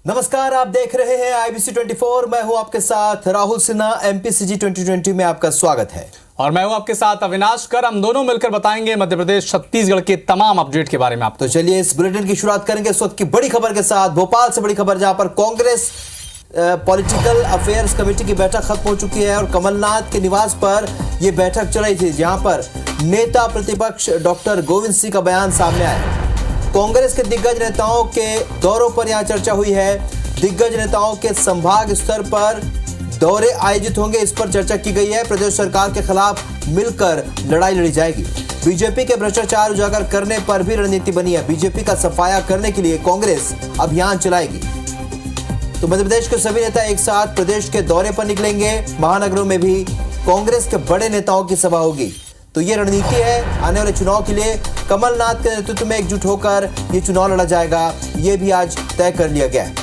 नमस्कार, आप देख रहे हैं IBC 24। मैं हूं आपके साथ राहुल सिन्हा। MPCG 2020 में आपका स्वागत है और मैं हूं आपके साथ अविनाश कर। हम दोनों मिलकर बताएंगे मध्य प्रदेश छत्तीसगढ़ के तमाम अपडेट के बारे में आपको। तो चलिए इस बुलेटिन की शुरुआत करेंगे इस वक्त की बड़ी खबर के साथ। भोपाल से बड़ी खबर, जहां पर कांग्रेस पॉलिटिकल अफेयर्स कमेटी की बैठक खत्म हो चुकी है और कमलनाथ के निवास पर यह बैठक चल रही थी, जहां पर नेता प्रतिपक्ष डॉक्टर गोविंद सिंह का बयान सामने आया। कांग्रेस के दिग्गज नेताओं के दौरों पर यहां चर्चा हुई है। दिग्गज नेताओं के संभाग स्तर पर दौरे आयोजित होंगे, इस पर चर्चा की गई है। प्रदेश सरकार के खिलाफ मिलकर लड़ाई लड़ी जाएगी। बीजेपी के भ्रष्टाचार उजागर करने पर भी रणनीति बनी है। बीजेपी का सफाया करने के लिए कांग्रेस अभियान चलाएगी। तो मध्य प्रदेश के सभी नेता एक साथ प्रदेश के दौरे पर निकलेंगे। महानगरों में भी कांग्रेस के बड़े नेताओं की सभा होगी। तो ये रणनीति है आने वाले चुनाव के लिए। कमलनाथ के नेतृत्व में एकजुट होकर ये चुनाव लड़ा जाएगा, ये भी आज तय कर लिया गया है।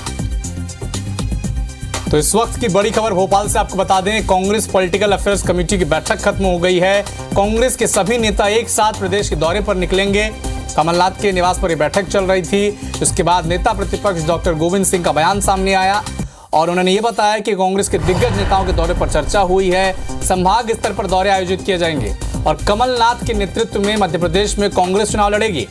तो इस वक्त की बड़ी खबर भोपाल से आपको बता दें, कांग्रेस पॉलिटिकल अफेयर्स कमेटी की बैठक खत्म हो गई है। कांग्रेस के सभी नेता एक साथ प्रदेश के दौरे पर निकलेंगे। कमलनाथ के निवास पर यह बैठक चल रही थी। इसके बाद नेता प्रतिपक्ष डॉक्टर गोविंद सिंह का बयान सामने आया और उन्होंने ये बताया कि कांग्रेस के दिग्गज नेताओं के दौरे पर चर्चा हुई है। संभाग स्तर पर दौरे आयोजित किए जाएंगे और कमलनाथ के नेतृत्व में मध्य प्रदेश में कांग्रेस चुनाव लड़ेगी।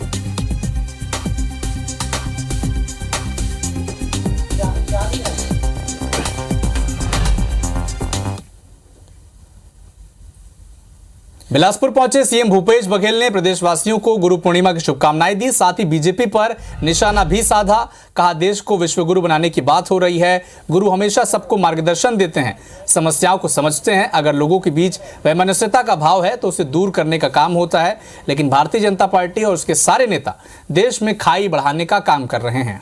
बिलासपुर पहुंचे सीएम भूपेश बघेल ने प्रदेशवासियों को गुरु पूर्णिमा की शुभकामनाएं दी। साथ ही बीजेपी पर निशाना भी साधा। कहा, देश को विश्वगुरु बनाने की बात हो रही है। गुरु हमेशा सबको मार्गदर्शन देते हैं, समस्याओं को समझते हैं। अगर लोगों के बीच वैमनस्यता का भाव है तो उसे दूर करने का काम होता है। लेकिन भारतीय जनता पार्टी और उसके सारे नेता देश में खाई बढ़ाने का काम कर रहे हैं।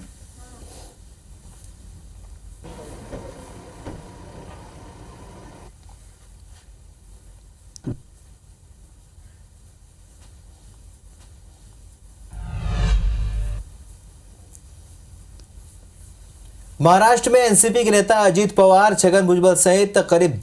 महाराष्ट्र में एनसीपी के नेता अजीत पवार, छगन भुजबल सहित करीब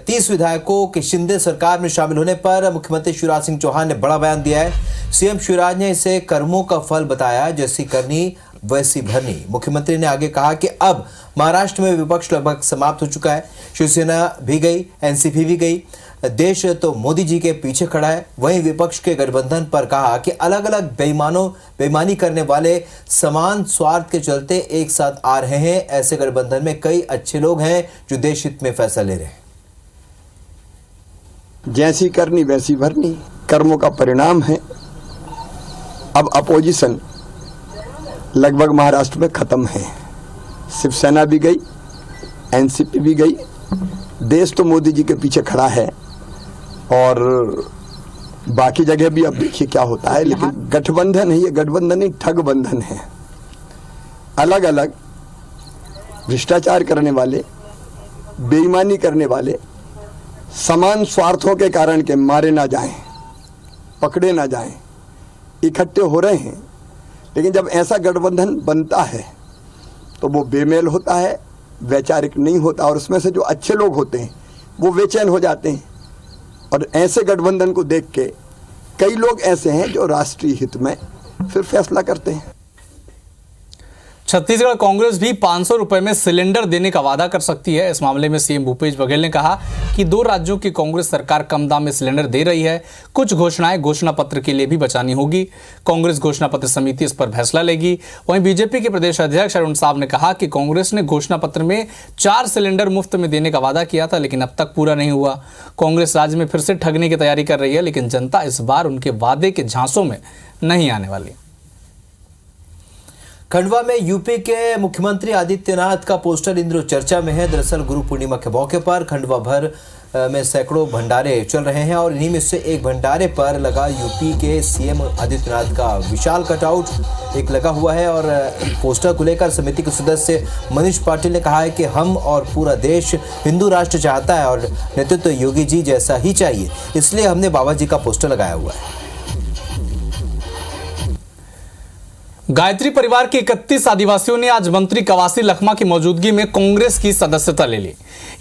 30 विधायकों के शिंदे सरकार में शामिल होने पर मुख्यमंत्री शिवराज सिंह चौहान ने बड़ा बयान दिया है। सीएम शिवराज ने इसे कर्मों का फल बताया, जैसी करनी वैसी भरनी। मुख्यमंत्री ने आगे कहा कि अब महाराष्ट्र में विपक्ष लगभग समाप्त हो चुका है। शिवसेना भी गई, एनसीपी भी गई। देश तो मोदी जी के पीछे खड़ा है। वहीं विपक्ष के गठबंधन पर कहा कि अलग अलग बेईमानी करने वाले समान स्वार्थ के चलते एक साथ आ रहे हैं। ऐसे गठबंधन में कई अच्छे लोग हैं जो देश हित में फैसला ले रहे हैं। जैसी करनी वैसी भरनी, कर्मों का परिणाम है। अब अपोजिशन लगभग महाराष्ट्र में खत्म है। शिवसेना भी गई, एनसीपी भी गई। देश तो मोदी जी के पीछे खड़ा है और बाकी जगह भी अब देखिए क्या होता है। लेकिन गठबंधन है, ये गठबंधन नहीं ठग बंधन है। अलग अलग भ्रष्टाचार करने वाले, बेईमानी करने वाले, समान स्वार्थों के कारण के मारे ना जाएं, पकड़े ना जाएं, इकट्ठे हो रहे हैं। लेकिन जब ऐसा गठबंधन बनता है तो वो बेमेल होता है, वैचारिक नहीं होता और उसमें से जो अच्छे लोग होते हैं वो बेचैन हो जाते हैं। और ऐसे गठबंधन को देख के कई लोग ऐसे हैं जो राष्ट्रीय हित में फिर फैसला करते हैं। छत्तीसगढ़ कांग्रेस भी 500 रुपए में सिलेंडर देने का वादा कर सकती है। इस मामले में सीएम भूपेश बघेल ने कहा कि 2 राज्यों की कांग्रेस सरकार कम दाम में सिलेंडर दे रही है। कुछ घोषणाएं घोषणा पत्र के लिए भी बचानी होगी। कांग्रेस घोषणा पत्र समिति इस पर फैसला लेगी। वहीं बीजेपी के प्रदेश अध्यक्ष अरुण साव ने कहा कि कांग्रेस ने घोषणा पत्र में 4 सिलेंडर मुफ्त में देने का वादा किया था, लेकिन अब तक पूरा नहीं हुआ। कांग्रेस राज्य में फिर से ठगने की तैयारी कर रही है, लेकिन जनता इस बार उनके वादे के झांसों में नहीं आने वाली। खंडवा में यूपी के मुख्यमंत्री आदित्यनाथ का पोस्टर इन दिनों चर्चा में है। दरअसल गुरु पूर्णिमा के मौके पर खंडवा भर में सैकड़ों भंडारे चल रहे हैं और इन्हीं में से एक भंडारे पर लगा यूपी के सीएम आदित्यनाथ का विशाल कटआउट एक लगा हुआ है। और पोस्टर को लेकर समिति के सदस्य मनीष पाटिल ने कहा है कि हम और पूरा देश हिंदू राष्ट्र चाहता है और नेतृत्व योगी जी जैसा ही चाहिए, इसलिए हमने बाबा जी का पोस्टर लगाया हुआ है। गायत्री परिवार के 31 आदिवासियों ने आज मंत्री कवासी लखमा की मौजूदगी में कांग्रेस की सदस्यता ले ली।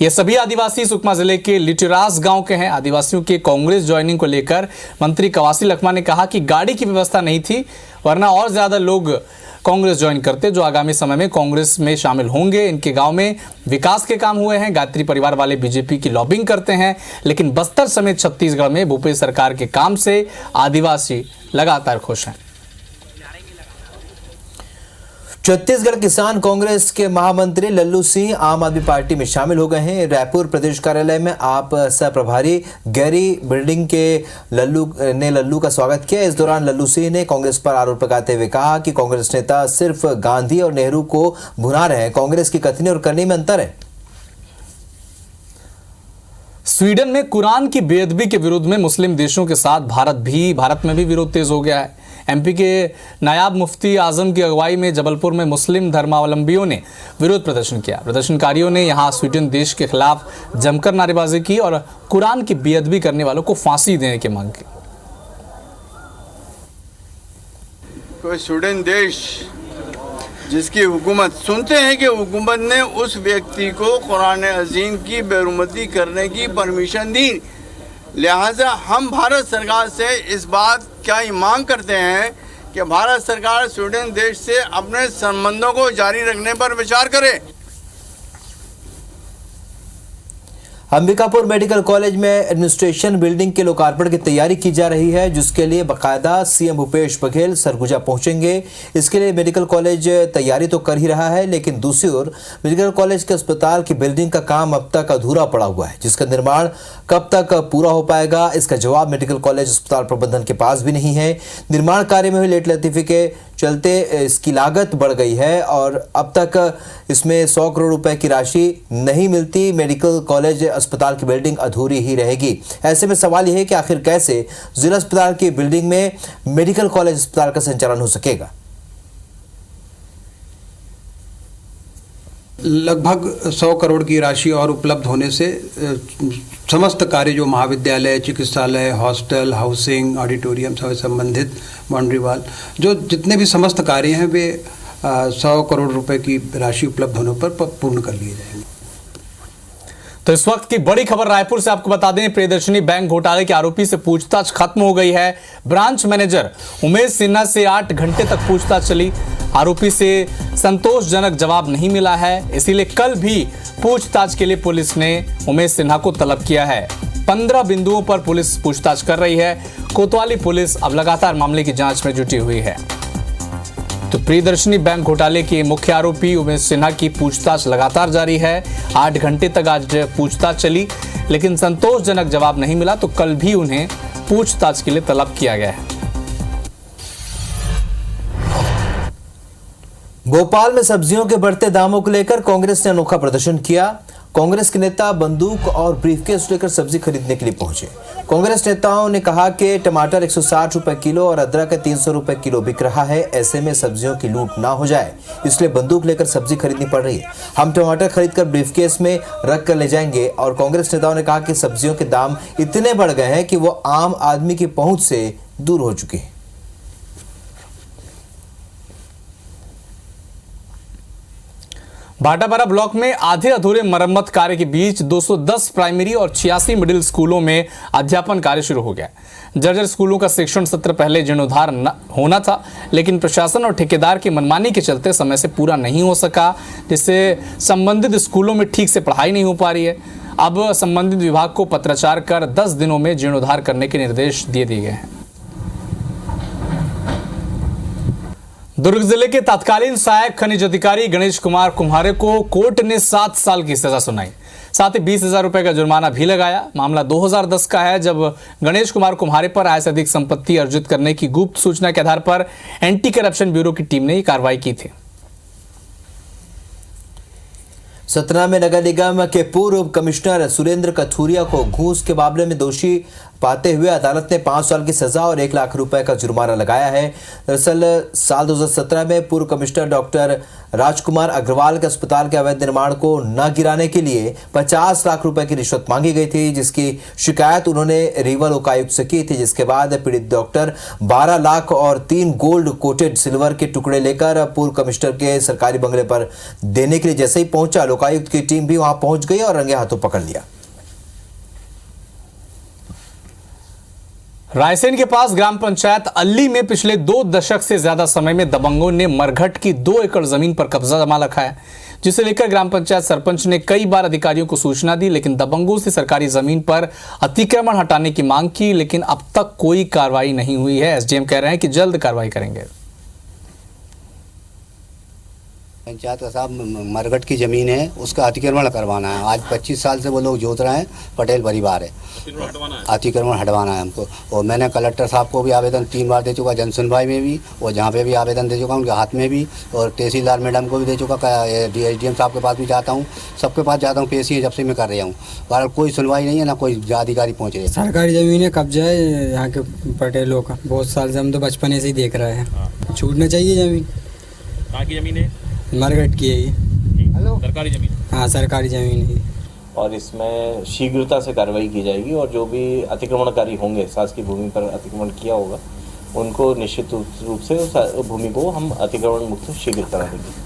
ये सभी आदिवासी सुकमा जिले के लिटरास गांव के हैं। आदिवासियों के कांग्रेस ज्वाइनिंग को लेकर मंत्री कवासी लखमा ने कहा कि गाड़ी की व्यवस्था नहीं थी, वरना और ज्यादा लोग कांग्रेस ज्वाइन करते, जो आगामी समय में कांग्रेस में शामिल होंगे। इनके गांव में विकास के काम हुए हैं। गायत्री परिवार वाले बीजेपी की लॉबिंग करते हैं, लेकिन बस्तर समेत छत्तीसगढ़ में भूपेश सरकार के काम से आदिवासी लगातार खुश हैं। छत्तीसगढ़ किसान कांग्रेस के महामंत्री लल्लू सिंह आम आदमी पार्टी में शामिल हो गए हैं। रायपुर प्रदेश कार्यालय में आप सह प्रभारी गैरी बिल्डिंग के लल्लू का स्वागत किया। इस दौरान लल्लू सिंह ने कांग्रेस पर आरोप लगाते हुए कहा कि कांग्रेस नेता सिर्फ गांधी और नेहरू को भुना रहे हैं। कांग्रेस की कथनी और करनी में अंतर है। स्वीडन में कुरान की बेअदबी के विरोध में मुस्लिम देशों के साथ भारत में भी विरोध तेज हो गया है। एमपी के नायाब मुफ्ती आजम की अगुवाई में जबलपुर में मुस्लिम धर्मावलंबियों ने विरोध प्रदर्शन किया। प्रदर्शनकारियों ने यहां स्वीडन देश के खिलाफ जमकर नारेबाजी की और कुरान की बेअदबी करने वालों को फांसी देने की मांग की। कोई स्वीडन देश जिसकी हुकूमत सुनते हैं कि हुकूमत ने उस व्यक्ति को कुरान अजीम की बेरुमती करने की परमिशन दी, लिहाजा हम भारत सरकार से इस बात क्या मांग करते हैं कि भारत सरकार स्वीडन देश से अपने संबंधों को जारी रखने पर विचार करे। अंबिकापुर मेडिकल कॉलेज में एडमिनिस्ट्रेशन बिल्डिंग के लोकार्पण की तैयारी की जा रही है, जिसके लिए बाकायदा सीएम भूपेश बघेल सरगुजा पहुंचेंगे। इसके लिए मेडिकल कॉलेज तैयारी तो कर ही रहा है, लेकिन दूसरी ओर मेडिकल कॉलेज के अस्पताल की बिल्डिंग का काम अब तक अधूरा पड़ा हुआ है, जिसका निर्माण कब तक पूरा हो पाएगा, इसका जवाब मेडिकल कॉलेज अस्पताल प्रबंधन के पास भी नहीं है। निर्माण कार्य में हुई लेट लतीफी के चलते इसकी लागत बढ़ गई है और अब तक इसमें 100 करोड़ रुपए की राशि नहीं मिलती। मेडिकल कॉलेज अस्पताल की बिल्डिंग अधूरी ही रहेगी। ऐसे में सवाल यह है कि आखिर कैसे जिला अस्पताल की बिल्डिंग में मेडिकल कॉलेज अस्पताल का संचालन हो सकेगा। लगभग 100 करोड़ की राशि और उपलब्ध होने से समस्त कार्य जो महाविद्यालय, चिकित्सालय, हॉस्टल, हाउसिंग, ऑडिटोरियम से संबंधित, बाउंड्री वाल, जो जितने भी समस्त कार्य हैं वे 100 करोड़ रुपए की राशि उपलब्ध होने पर पूर्ण कर लिए जाएंगे। तो इस वक्त की बड़ी खबर रायपुर से आपको बता दें, प्रियदर्शनी बैंक घोटाले के आरोपी से पूछताछ खत्म हो गई है। ब्रांच मैनेजर उमेश सिन्हा से 8 घंटे तक पूछताछ चली। आरोपी से संतोषजनक जवाब नहीं मिला है, इसीलिए कल भी पूछताछ के लिए पुलिस ने उमेश सिन्हा को तलब किया है। 15 बिंदुओं पर पुलिस पूछताछ कर रही है। कोतवाली पुलिस अब लगातार मामले की जांच में जुटी हुई है। तो प्रियदर्शनी बैंक घोटाले के मुख्य आरोपी उमेश सिन्हा की पूछताछ लगातार जारी है। 8 घंटे तक आज पूछताछ चली, लेकिन संतोषजनक जवाब नहीं मिला, तो कल भी उन्हें पूछताछ के लिए तलब किया गया है। भोपाल में सब्जियों के बढ़ते दामों को लेकर कांग्रेस ने अनोखा प्रदर्शन किया। कांग्रेस के नेता बंदूक और ब्रीफकेस लेकर सब्जी खरीदने के लिए पहुंचे। कांग्रेस नेताओं ने कहा कि टमाटर 160 रुपए किलो और अदरक 300 रुपए किलो बिक रहा है। ऐसे में सब्जियों की लूट ना हो जाए, इसलिए बंदूक लेकर सब्जी खरीदनी पड़ रही है। हम टमाटर खरीदकर ब्रीफकेस में रख कर ले जाएंगे। और कांग्रेस नेताओं ने कहा कि सब्जियों के दाम इतने बढ़ गए हैं कि वो आम आदमी की पहुंच से दूर हो चुके हैं। भाटापारा ब्लॉक में आधे अधूरे मरम्मत कार्य के बीच 210 प्राइमरी और 86 मिडिल स्कूलों में अध्यापन कार्य शुरू हो गया। जर्जर स्कूलों का शिक्षण सत्र पहले जीर्णोद्धार होना था, लेकिन प्रशासन और ठेकेदार की मनमानी के चलते समय से पूरा नहीं हो सका, जिससे संबंधित स्कूलों में ठीक से पढ़ाई नहीं हो पा रही है। अब संबंधित विभाग को पत्राचार कर 10 दिनों में जीर्णोद्धार करने के निर्देश दे दिए गए हैं। दुर्ग जिले के तत्कालीन सहायक खनिज अधिकारी गणेश कुमार कुम्हारे को कोर्ट ने 7 साल की सजा सुनाई, साथ ही 20,000 रुपए का जुर्माना भी लगाया। मामला 2010 का है, जब गणेश कुमार कुम्हारे पर आय से अधिक संपत्ति अर्जित करने की गुप्त सूचना के आधार पर एंटी करप्शन ब्यूरो की टीम ने ये कार्रवाई की थी। सतना में नगर निगम के पूर्व कमिश्नर सुरेंद्र कथुरिया को घूस के मामले में दोषी पाते हुए अदालत ने 5 साल की सजा और 1 लाख रुपए का जुर्माना लगाया है। दरअसल साल 2017 में पूर्व कमिश्नर डॉक्टर राजकुमार अग्रवाल के अस्पताल के अवैध निर्माण को न गिराने के लिए 50 लाख रुपए की रिश्वत मांगी गई थी, जिसकी शिकायत उन्होंने रीवा लोकायुक्त से की थी। जिसके बाद पीड़ित डॉक्टर 12 लाख और 3 गोल्ड कोटेड सिल्वर के टुकड़े लेकर पूर्व कमिश्नर के सरकारी बंगले पर देने के लिए जैसे ही पहुंचा, लोकायुक्त की टीम भी वहां पहुंच गई और रंगे हाथों पकड़ लिया। रायसेन के पास ग्राम पंचायत अल्ली में पिछले 2 दशक से ज्यादा समय में दबंगों ने मरघट की 2 एकड़ जमीन पर कब्जा जमा रखा है, जिसे लेकर ग्राम पंचायत सरपंच ने कई बार अधिकारियों को सूचना दी, लेकिन दबंगों से सरकारी जमीन पर अतिक्रमण हटाने की मांग की, लेकिन अब तक कोई कार्रवाई नहीं हुई है। एसडीएम कह रहे हैं कि जल्द कार्रवाई करेंगे। पंचायत का साहब मरघट की ज़मीन है, उसका अतिक्रमण करवाना है। आज 25 साल से वो लोग जोत रहे हैं, पटेल परिवार है, अतिक्रमण हटवाना है हमको। और मैंने कलेक्टर साहब को भी आवेदन 3 बार दे चुका, जन सुनवाई में भी, और जहाँ पे भी आवेदन दे चुका उनके हाथ में भी, और तहसीलदार मैडम को भी दे चुका, एसडीएम साहब के पास भी जाता हूँ, सबके पास जाता हूँ, पेशी है जब से मैं कर रहा हूँ। बहरहाल कोई सुनवाई नहीं है, ना कोई अधिकारी पहुँच रहे। सरकारी ज़मीन है, कब्जा है यहाँ के पटेलों का, बहुत साल से हम तो बचपन से ही देख रहे हैं। छूटना चाहिए ज़मीन। कहाँ की ज़मीन है? मरघट की है ये। सरकारी ज़मीन? हाँ, सरकारी ज़मीन है। और इसमें शीघ्रता से कार्रवाई की जाएगी, और जो भी अतिक्रमणकारी होंगे, शासकीय भूमि पर अतिक्रमण किया होगा, उनको निश्चित रूप से उस भूमि को हम अतिक्रमण मुक्त शीघ्र करा देंगे।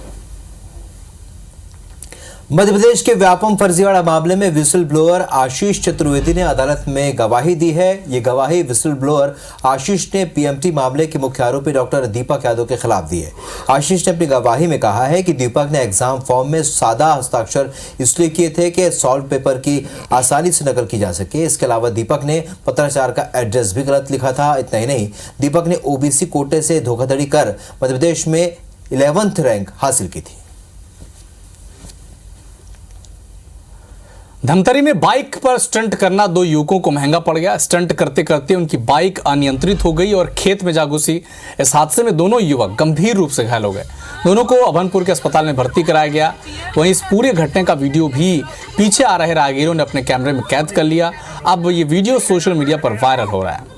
मध्य प्रदेश के व्यापम फर्जीवाड़ा मामले में विसल ब्लोअर आशीष चतुर्वेदी ने अदालत में गवाही दी है। ये गवाही विसल ब्लोअर आशीष ने पीएमटी मामले के मुख्य आरोपी डॉक्टर दीपक यादव के खिलाफ दी है। आशीष ने अपनी गवाही में कहा है कि दीपक ने एग्जाम फॉर्म में सादा हस्ताक्षर इसलिए किए थे कि सॉल्व पेपर की आसानी से नकल की जा सके। इसके अलावा दीपक ने पत्राचार का एड्रेस भी गलत लिखा था। इतना ही नहीं, दीपक ने ओबीसी कोटे से धोखाधड़ी कर मध्य प्रदेश में 11th रैंक हासिल की थी। धमतरी में बाइक पर स्टंट करना 2 युवकों को महंगा पड़ गया। स्टंट करते करते उनकी बाइक अनियंत्रित हो गई और खेत में जा घुसी। इस हादसे में दोनों युवक गंभीर रूप से घायल हो गए। दोनों को अभनपुर के अस्पताल में भर्ती कराया गया। वहीं इस पूरे घटने का वीडियो भी पीछे आ रहे राहगीरों ने अपने कैमरे में कैद कर लिया। अब ये वीडियो सोशल मीडिया पर वायरल हो रहा है।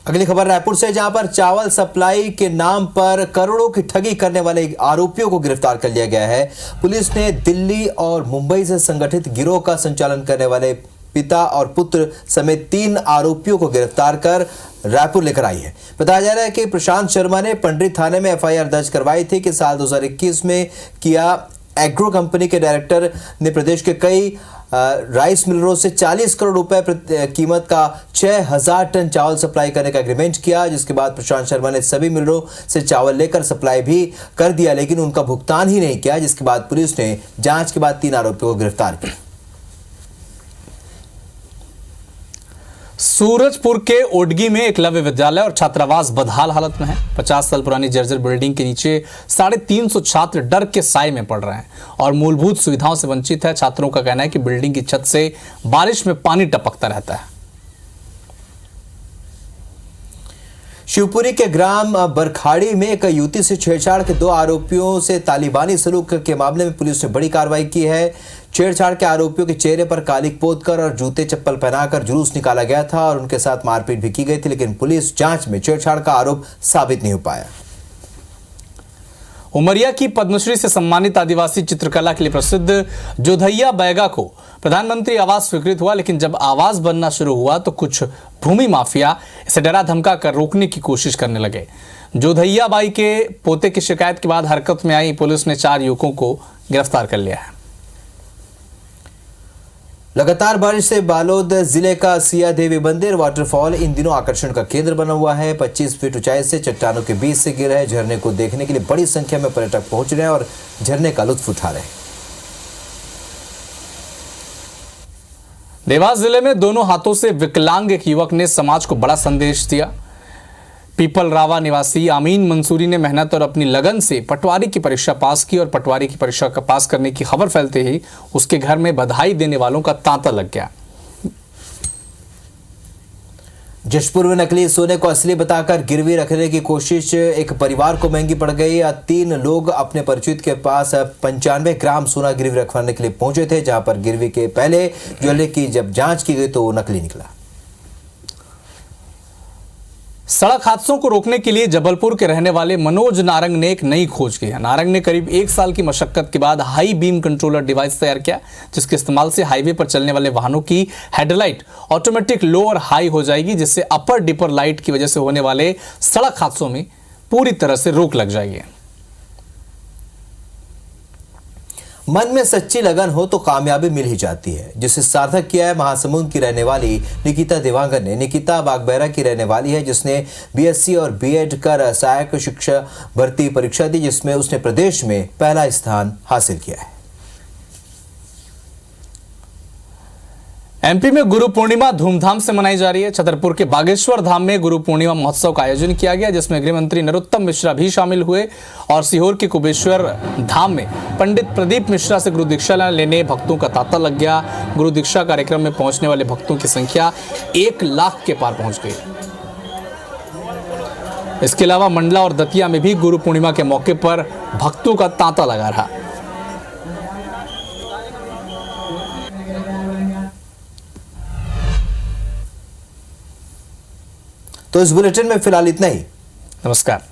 अगली खबर रायपुर से, जहां पर चावल सप्लाई के नाम पर करोड़ों की ठगी करने वाले आरोपियों को गिरफ्तार कर लिया गया है। पुलिस ने दिल्ली और मुंबई से संगठित गिरोह का संचालन करने वाले पिता और पुत्र समेत 3 आरोपियों को गिरफ्तार कर रायपुर लेकर आई है। बताया जा रहा है कि प्रशांत शर्मा ने पंडरी थाने में एफआईआर दर्ज करवाई थी कि साल 2021 में किया एग्रो कंपनी के डायरेक्टर ने प्रदेश के कई राइस मिलरों से 40 करोड़ रुपए कीमत का 6000 टन चावल सप्लाई करने का एग्रीमेंट किया, जिसके बाद प्रशांत शर्मा ने सभी मिलरों से चावल लेकर सप्लाई भी कर दिया, लेकिन उनका भुगतान ही नहीं किया, जिसके बाद पुलिस ने जांच के बाद 3 आरोपियों को गिरफ्तार किया। सूरजपुर के ओडगी में एकलव्य विद्यालय और छात्रावास बदहाल हालत में है। 50 साल पुरानी जर्जर बिल्डिंग के नीचे 350 छात्र डर के साए में पड़ रहे हैं और मूलभूत सुविधाओं से वंचित है। छात्रों का कहना है कि बिल्डिंग की छत से बारिश में पानी टपकता रहता है। शिवपुरी के ग्राम बरखाड़ी में एक युवती से छेड़छाड़ के 2 आरोपियों से तालिबानी सलूक के मामले में पुलिस ने बड़ी कार्रवाई की है। छेड़छाड़ के आरोपियों के चेहरे पर कालिक पोतकर और जूते चप्पल पहनाकर जुलूस निकाला गया था और उनके साथ मारपीट भी की गई थी, लेकिन पुलिस जांच में छेड़छाड़ का आरोप साबित नहीं हो पाया। उमरिया की पद्मश्री से सम्मानित आदिवासी चित्रकला के लिए प्रसिद्ध जोधैया बैगा को प्रधानमंत्री आवास स्वीकृत हुआ, लेकिन जब आवास बनना शुरू हुआ तो कुछ भूमि माफिया इसे डरा धमका कर रोकने की कोशिश करने लगे। जोधैया बाई के पोते की शिकायत के बाद हरकत में आई पुलिस ने 4 युवकों को गिरफ्तार कर लिया है। लगातार बारिश से बालोद जिले का सिया देवी मंदिर वाटरफॉल इन दिनों आकर्षण का केंद्र बना हुआ है। 25 फीट ऊंचाई से चट्टानों के बीच से गिर रहे झरने को देखने के लिए बड़ी संख्या में पर्यटक पहुंच रहे हैं और झरने का लुत्फ उठा रहे हैं। देवास जिले में दोनों हाथों से विकलांग एक युवक ने समाज को बड़ा संदेश दिया। पीपल रावा निवासी आमीन मंसूरी ने मेहनत और अपनी लगन से पटवारी की परीक्षा पास की और पटवारी की परीक्षा का पास करने की खबर फैलते ही उसके घर में बधाई देने वालों का तांता लग गया। जशपुर में नकली सोने को असली बताकर गिरवी रखने की कोशिश एक परिवार को महंगी पड़ गई। 3 लोग अपने परिचित के पास 95 ग्राम सोना गिरवी रखवाने के लिए पहुंचे थे, जहां पर गिरवी के पहले ज्वेलरी की जब जांच की गई तो वो नकली निकला। सड़क हादसों को रोकने के लिए जबलपुर के रहने वाले मनोज नारंग ने एक नई खोज की है। नारंग ने करीब 1 साल की मशक्कत के बाद हाई बीम कंट्रोलर डिवाइस तैयार किया, जिसके इस्तेमाल से हाईवे पर चलने वाले वाहनों की हेडलाइट ऑटोमेटिक लो और हाई हो जाएगी, जिससे अपर डिपर लाइट की वजह से होने वाले सड़क हादसों में पूरी तरह से रोक लग जाएगी। मन में सच्ची लगन हो तो कामयाबी मिल ही जाती है, जिसे सार्थक किया है महासमुंद की रहने वाली निकिता देवांगन ने। निकिता बागबहरा की रहने वाली है, जिसने बीएससी और बीएड कर सहायक शिक्षा भर्ती परीक्षा दी, जिसमें उसने प्रदेश में पहला स्थान हासिल किया है। एमपी में गुरु पूर्णिमा धूमधाम से मनाई जा रही है। छतरपुर के बागेश्वर धाम में गुरु पूर्णिमा महोत्सव का आयोजन किया गया, जिसमें गृह मंत्री नरोत्तम मिश्रा भी शामिल हुए और सीहोर के कुबेश्वर धाम में पंडित प्रदीप मिश्रा से गुरु दीक्षा लेने भक्तों का तांता लग गया। गुरु दीक्षा कार्यक्रम में पहुंचने वाले भक्तों की संख्या 1 लाख के पार पहुंच गई। इसके अलावा मंडला और दतिया में भी गुरु पूर्णिमा के मौके पर भक्तों का तांता लगा रहा। तो इस बुलेटिन में फिलहाल इतना ही। नमस्कार।